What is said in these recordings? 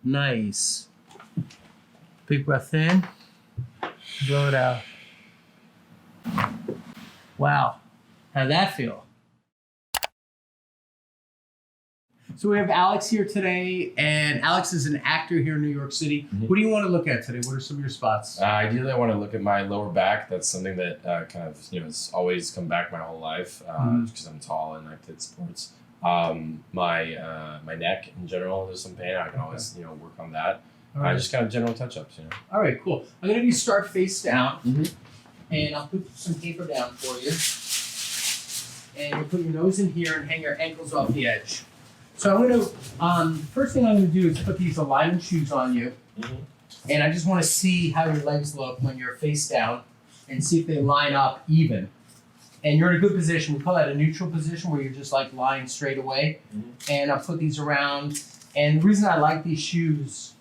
Nice. Big breath in. Blow it out. Wow. How'd that feel? So we have Alex here today, and Alex is an actor here in New York City. Mm-hmm. What do you want to look at today? What are some of your spots? Ideally, I want to look at my lower back. That's something that kind of, has always come back my whole life because I'm tall and I did sports. My neck in general, there's some pain. I can always, work on that. Right. Just kind of general touch-ups, All right, cool. I'm going to have you start face down, and I'll put some paper down for you. And you'll put your nose in here and hang your ankles off the edge. So I'm going to, first thing I'm going to do is put these alignment shoes on you. And I just want to see how your legs look when you're face down and see if they line up even. And you're in a good position. We call that a neutral position where you're just like lying straight away. And I'll put these around. And the reason I like these shoes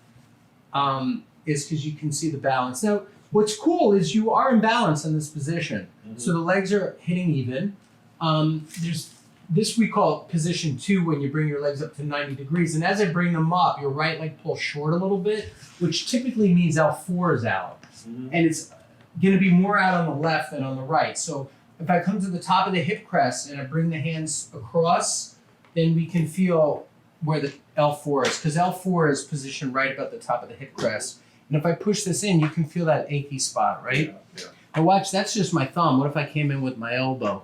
is because you can see the balance. Now, what's cool is you are in balance in this position. So the legs are hitting even. There's this we call position 2 when you bring your legs up to 90 degrees. And as I bring them up, your right leg pulls short a little bit, which typically means L4 is out. And it's going to be more out on the left than on the right. So if I come to the top of the hip crest and I bring the hands across, then we can feel where the L4 is, because L4 is positioned right about the top of the hip crest. And if I push this in, you can feel that achy spot, right? Yeah. Now watch, that's just my thumb. What if I came in with my elbow?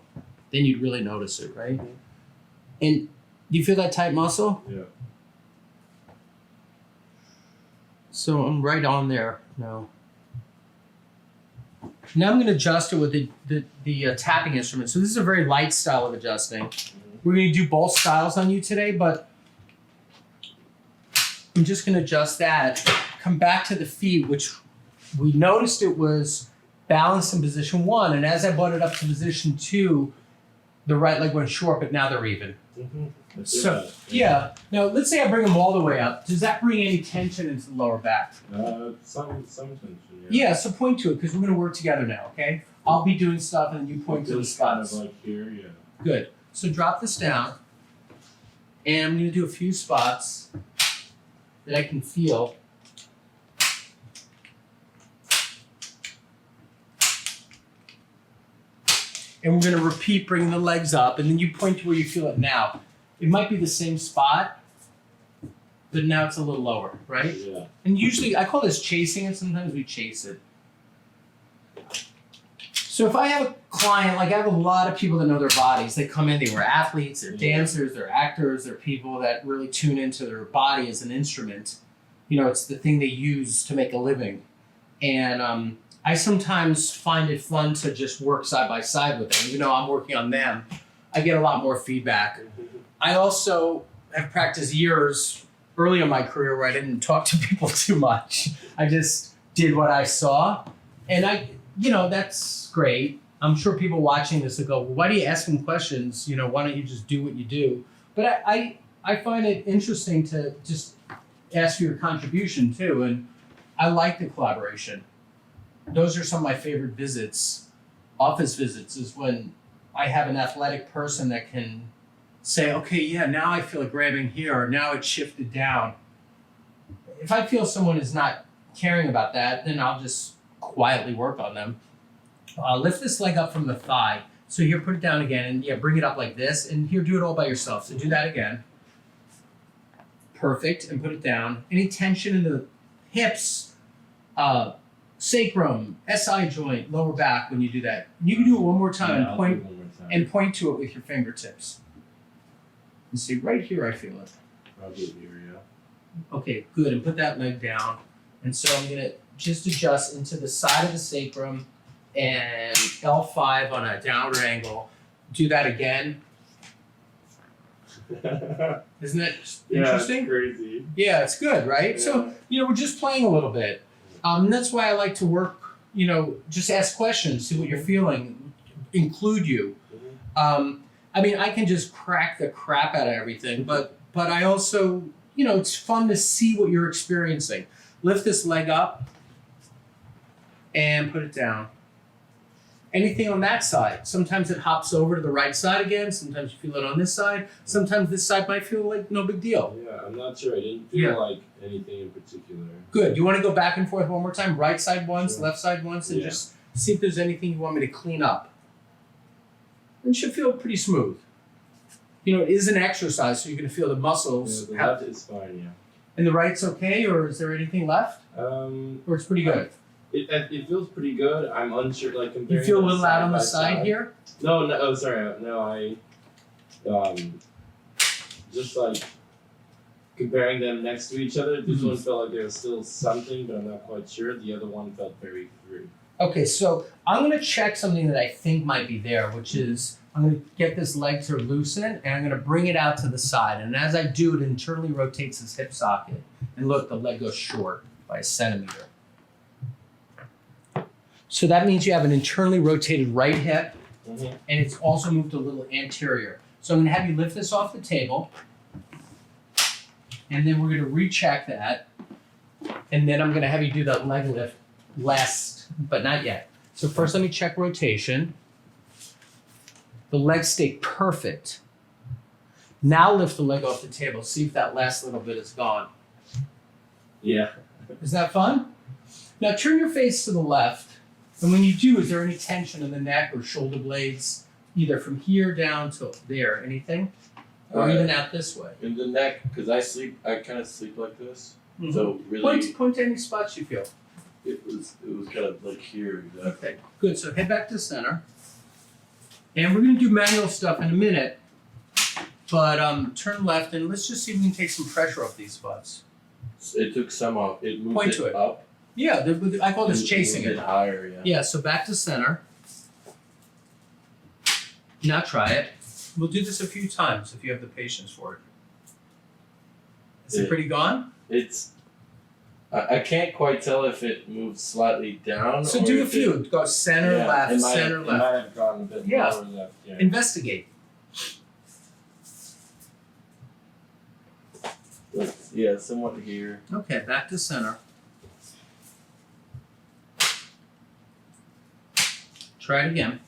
Then you'd really notice it, right? And do you feel that tight muscle? Yeah. So I'm right on there now. Now I'm going to adjust it with the tapping instrument. So this is a very light style of adjusting. We're going to do both styles on you today, but I'm just going to adjust that. Come back to the feet, which we noticed it was balanced in position 1. And as I brought it up to position 2, the right leg went short, but now they're even. So, yeah. Now, let's say I bring them all the way up. Does that bring any tension into the lower back? Some tension, yeah. So point to it, because we're going to work together now, okay? I'll be doing stuff, and you point to the spots. Kind of like here, yeah. Good. So drop this down, and I'm going to do a few spots that I can feel. And we're going to repeat bringing the legs up, and then you point to where you feel it now. It might be the same spot, but now it's a little lower, right? Yeah. And usually, I call this chasing it. Sometimes we chase it. So if I have a client, like I have a lot of people that know their bodies. They come in, they were athletes, they're dancers, they're actors, they're people that really tune into their body as an instrument. It's the thing they use to make a living. And I sometimes find it fun to just work side by side with them. Even though I'm working on them, I get a lot more feedback. I also have practiced years early in my career where I didn't talk to people too much. I just did what I saw. And that's great. I'm sure people watching this will go, well, why do you ask them questions? Why don't you just do what you do? But I find it interesting to just ask for your contribution too. And I like the collaboration. Those are some of my favorite visits, office visits, is when I have an athletic person that can say, okay, yeah, now I feel it grabbing here, or now it's shifted down. If I feel someone is not caring about that, then I'll just quietly work on them. Lift this leg up from the thigh. So here, put it down again, and bring it up like this, and here, do it all by yourself. So do that again. Perfect, and put it down. Any tension in the hips, sacrum, SI joint, lower back when you do that. You can do it one more time, and point to it with your fingertips. And see, right here I feel it. Probably here, yeah. Okay, good. And put that leg down. And so I'm going to just adjust into the side of the sacrum and L5 on a downward angle. Do that again. Isn't that interesting? Yeah, crazy. Yeah, it's good, right? Yeah. So, we're just playing a little bit. That's why I like to work, just ask questions, see what you're feeling, include you. I can just crack the crap out of everything, but I also, it's fun to see what you're experiencing. Lift this leg up and put it down. Anything on that side. Sometimes it hops over to the right side again. Sometimes you feel it on this side. Sometimes this side might feel like no big deal. Yeah, I'm not sure. I didn't feel like anything in particular. Good. You want to go back and forth one more time? Right side once, Sure. left side once, and just see if there's anything you want me to clean up. It should feel pretty smooth. You know, it is an exercise, so you're going to feel the muscles. Yeah, the left is fine, yeah. And the right's okay, or is there anything left? Or it's pretty good? It feels pretty good. I'm unsure, like comparing. You feel a them little out on the side by side here? No, oh sorry, no, I just like comparing them next to each other. This one felt like there was still something, but I'm not quite sure. The other one felt very free. Okay, so I'm going to check something that I think might be there, which is I'm going to get this leg to loosen, and I'm going to bring it out to the side. And as I do, it internally rotates this hip socket. And look, the leg goes short by 1 centimeter. So that means you have an internally rotated right hip, and it's also moved a little anterior. So I'm going to have you lift this off the table, and then we're going to recheck that, and then I'm going to have you do that leg lift last, but not yet. So first let me check rotation. The legs stay perfect. Now lift the leg off the table. See if that last little bit is gone. Yeah. Is that fun? Now turn your face to the left. And when you do, is there any tension in the neck or shoulder blades, either from here down to there? Anything? Or even out this way? In the neck, because I kind of sleep like this. So really, Point to any spots you feel. it was kind of like here exactly. Okay, good. So head back to center. And we're going to do manual stuff in a minute. But turn left and let's just see if we can take some pressure off these spots. It took some off. It moved Point it to it. up. Yeah, I call this chasing moved it. higher, yeah. Yeah, so back to center. Now try it. We'll do this a few times if you have the patience for it. Is it pretty gone? It's. I can't quite tell if it moved slightly down. So or do a if few. Go center, left, it might, center, it left. might have gone a bit Yeah. lower left. Yeah. Investigate. Yeah, somewhat here. Okay, back to center. Try it again.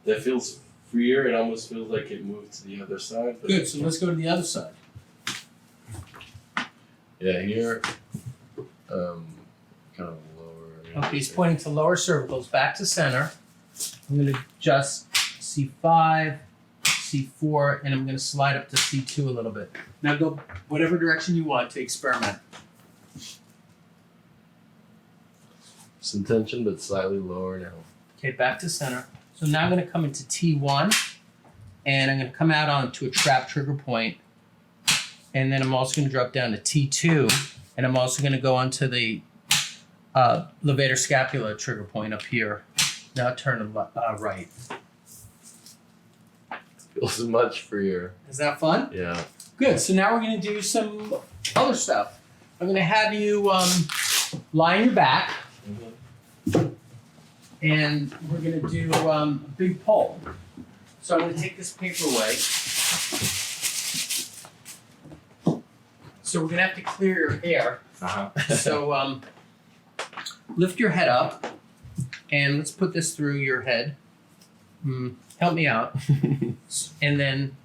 That feels freer. It almost feels like it moved to the other side. But Good, so let's go to the other side. yeah, here, kind of lower. Okay, he's pointing to lower cervicals, back to center. I'm going to adjust C5, C4, and I'm going to slide up to C2 a little bit. Now go whatever direction you want to experiment. Some tension, but slightly lower now. Okay, back to center. So now I'm going to come into T1, and I'm going to come out onto a trap trigger point, and then I'm also going to drop down to T2, and I'm also going to go onto the levator scapula trigger point up here. Now turn to right. Feels much freer. Is that fun? Yeah. Good. So now we're going to do some other stuff. I'm going to have you lie on your back, and we're going to do a big pull. So I'm going to take this paper away. So we're going to have to clear your hair. So lift your head up, and let's put this through your head. Help me out. And then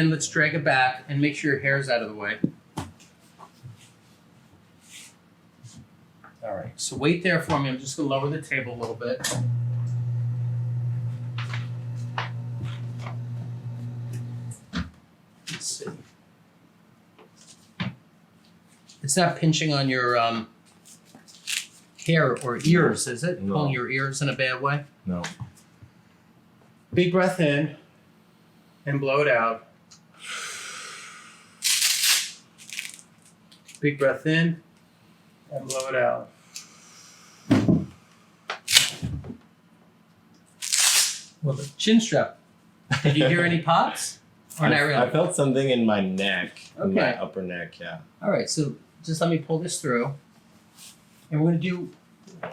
let's drag it back and make sure your hair's out of the way. All right, so wait there for me. I'm just going to lower the table a little bit. Let's see. It's not pinching on your hair or ears, is it? No. Pulling your ears in a bad way? No. Big breath in and blow it out. Big breath in and blow it out. Well, the chin strap. Did you hear any pops? Or not really? I felt something in my neck, in my Okay. upper neck, yeah. All right, so just let me pull this through. And we're going to do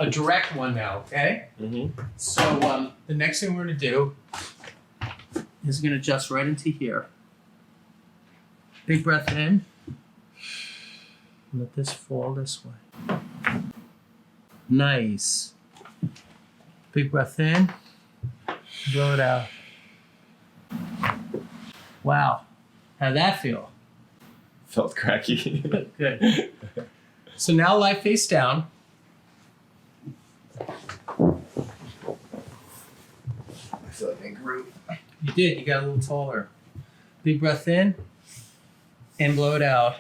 a direct one now, okay? Mm-hmm. So the next thing we're going to do is going to adjust right into here. Big breath in. Let this fall this way. Nice. Big breath in. Blow it out. Wow. How'd that feel? Felt cracky. Good. So now lie face down. I feel like I grew. You did. You got a little taller. Big breath in and blow it out.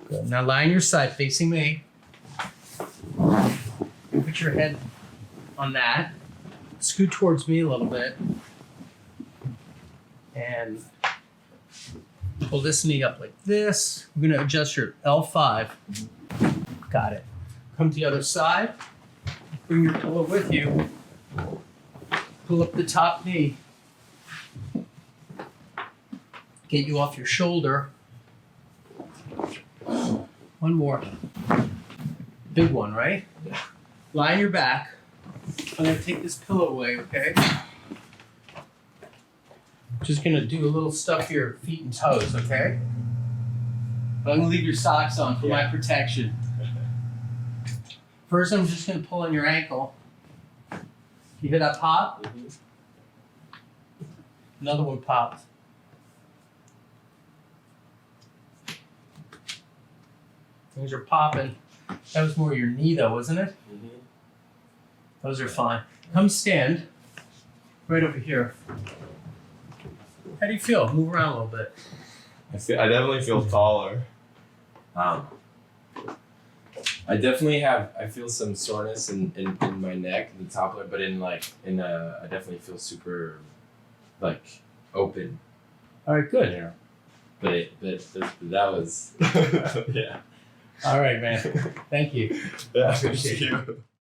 Good. Now lie on your side facing me. Put your head on that. Scoot towards me a little bit. And pull this knee up like this. We're going to adjust your L5. Got it. Come to the other side. Bring your pillow with you. Pull up the top knee. Get you off your shoulder. One more. Big one, right? Yeah. Lie on your back. I'm going to take this pillow away, okay? Just going to do a little stuff to your feet and toes, okay? But I'm going to leave your socks on for my protection. First, I'm just going to pull on your ankle. You hear that pop? Another one popped. Things are popping. That was more your knee, though, wasn't it? Those are fine. Come stand right over here. How do you feel? Move around a little bit. I definitely feel taller. I feel some soreness in my neck, the top lip, but I definitely feel super like open. All right, good. Yeah. But that was yeah. All right, man. Thank you. Yeah, Appreciate thank you.